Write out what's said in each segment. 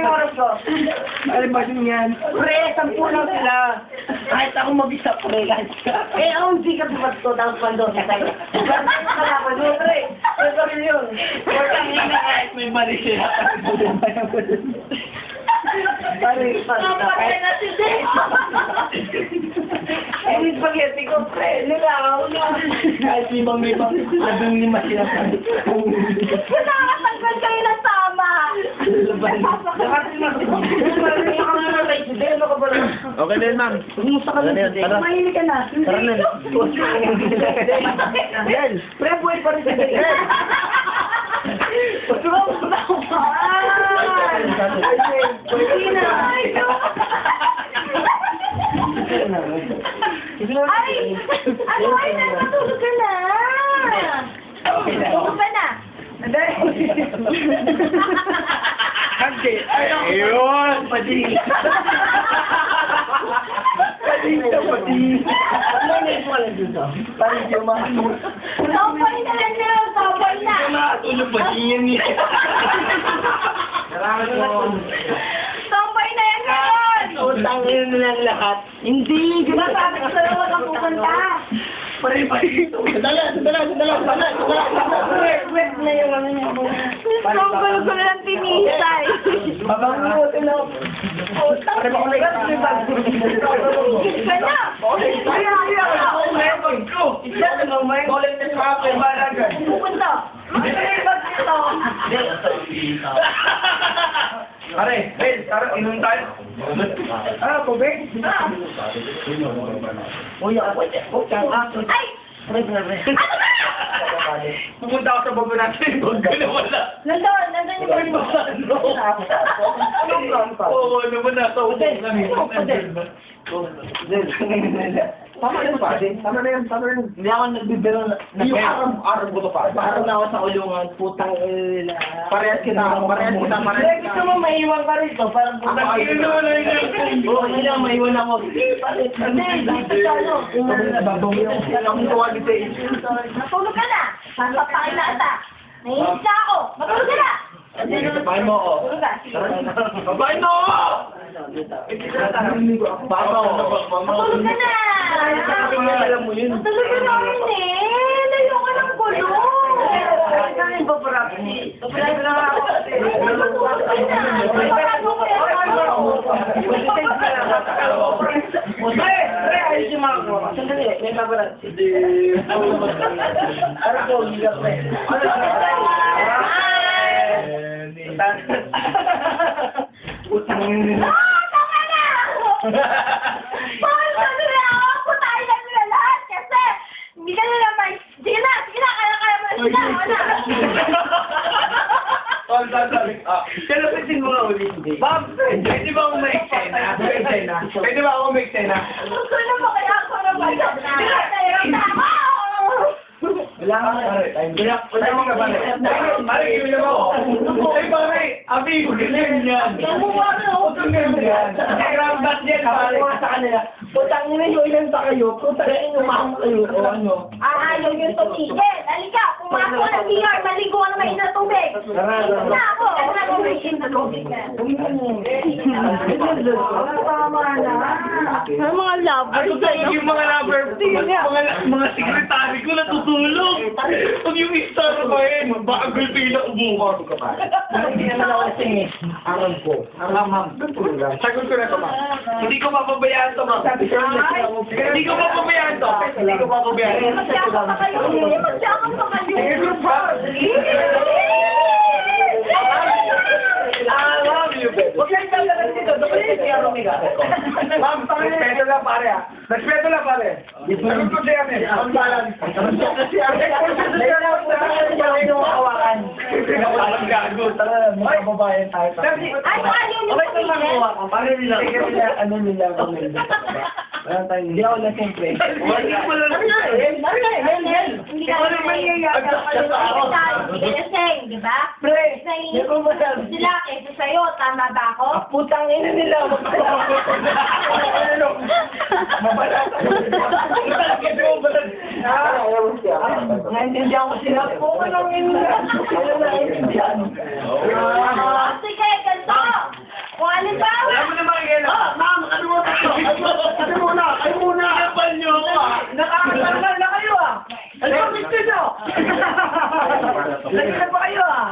yung oras ko? Ano ba yan? Pre, 10 lang sila. Kahit ako mag-isa pre, kahit Eh, ako hindi ka bumat ko, tapos pando sa tayo. Kalaban mo, pre. Pre, yun. Portang ina kahit may mali siya. Kapatay na si Dave. Eh, yung spaghetti ko, pre. Nilakaw na. Kahit ibang may pang 15 sila. Nakakatanggal kayo ng tama. Okay na yun, ma'am. Kumusta ka na? Tara. Mahilig ka na. Tara na. Yan. Pre, buhay pa rin si Dave. Ay! Ano ay, natutulog ka na! Tulog ka na! Hindi. Ayun! Pati. Pati yung Topoy na lang nila, topoy na! Tulog pati yan eh. Topoy na yan ngayon! Utang yun na lang lahat. Hindi. Diba sabi ko sa'yo, wag kang pupunta? Sandala. Wait na yung ano niya. Gusto ko na lang tinisay. Babangutin ako. Pare ba kulit? Ka na! Pupunta! Pare, inom tayo. Tubig? Uy, ako. Ay! Ano ba? Pupunta ako sa baba natin. Huwag ka na wala. Nandun yung bird mo. Oo, naman nasa upo kami. Tama na yan. Hindi ako nagbibiro na. Yung araw ko to pa. Parang na ako sa kulungan. Putang nila. Parehas kita. Gusto mo maiwan ka rito? Parang putang Oo, hindi ako maiwan ako. Hindi, dito sa ano. Babaw yung ang quality. Matulog ka na! Papapakin na ata! Nahilig na ako! Matulog ka na! Babayin mo ako. Matulog ka! Babayin mo ako! Matulog ka na! Alam mo yun. Matulog ka na rin eh! Layo ka ng kulong! Ano ba para? Matulog ka na! Ayos yung mga ko. Sandali, may babarat. Para po, higa pre. Putang Tama na! Bakit sabi na ako? Putahin lang nila lahat kasi hindi ka nila may... Sige na! Kaya mo na sila! Kalapitin mo nga ulit. Bob, pwede ba ako may eksena? Pwede ba ako may eksena? Gusto na mo kaya ako na ba? Pinatayang na ako! Wala ka Pare, gawin mo. Ay, pare, abi, ganyan yan. Huwag kang ganyan. Rambat yan, pare. Sa kanila, putang ina nyo, ilan pa kayo? Putang ina nyo, mahang kayo. O ano? Ayaw yung tumigil. Halika, pumasok ka ng PR, maligo ka na mainit na tubig. Na ako. Wala ko may na tubig na. Tama na. Ang mga lover Ano ba yung mga lover? Mga sekretary ko natutulog. Pag yung istar pa yun, bagal pila ko bukas. Hindi naman ako lasing eh. Aram ko. Ma'am. Sagot ko na to, ma'am. Hindi ko papabayaan to, ma'am. Hindi ko papabayaan to. Hindi ko papabayaan. Magsiyakap pa kayo. Magsiyakap pa kayo. Sige, group hug. I love you, baby. Huwag lang talaga dito. Dapat si Aromiga. Ma'am, respeto lang, pare, ah. Respeto lang, pare. Sagot ko siya, eh. Ang balan. Si Parang gago. Tara, mga babayan tayo. Ay, ayaw niyo Okay, ito lang tumigil. ko. Paano nila? Ano nila? Wala tayong... Hindi ako lasing, pre. Hindi ko lang. Hindi ka lasing, di ba? Pre, Naiinip hindi ko masabi. sila kaysa sa'yo. Tama ba ako? Ah, putang ina nila. Naintindihan ko sila. Putang ina nila. Ano na naintindihan? Sige, ganito. Kung halimbawa, Alam mo na makikita. Ma'am, ano mo tayo? Ano muna? Kayo muna. Kapal niyo ako ah. Nakakatangal na kayo ah. Ano ba gusto nyo? Lagi na pa kayo ah.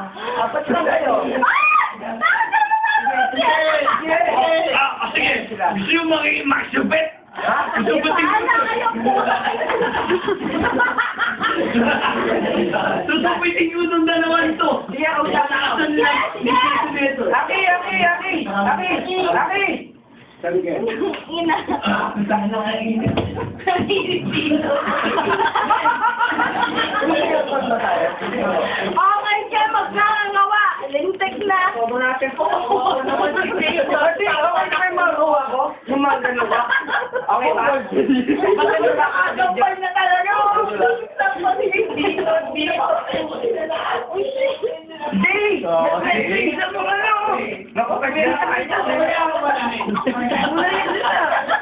Apat na kayo. bakit ka naman Sige. Gusto yung magsubit? Susubitin ko. Bahala kayo po. Susubitin ko itong dalawang to. Sige, ako siya na. Saan lang? Aki! Ina. Okay siya, magkakagawa. Lintik na. Huwag natin po. Hindi, okay na kayo magawa ko. Yung mga ganun ba? Okay ba? Kapal na talaga. Tapos dito. Hindi! Isa mo ka lang! Nakapagyan na kayo.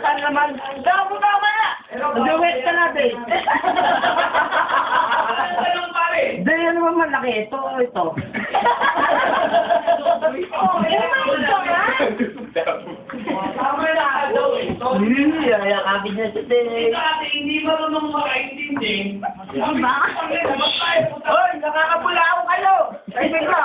Saan naman? Tama na. Mag-wet ka natin. Hindi, yan naman malaki. Ito. Oh, yun ka nga. Hindi, yakapin niya siya din. Hindi marunong makaintindi. Diba? Hoy, nakakapula ako kayo! Ay, teka!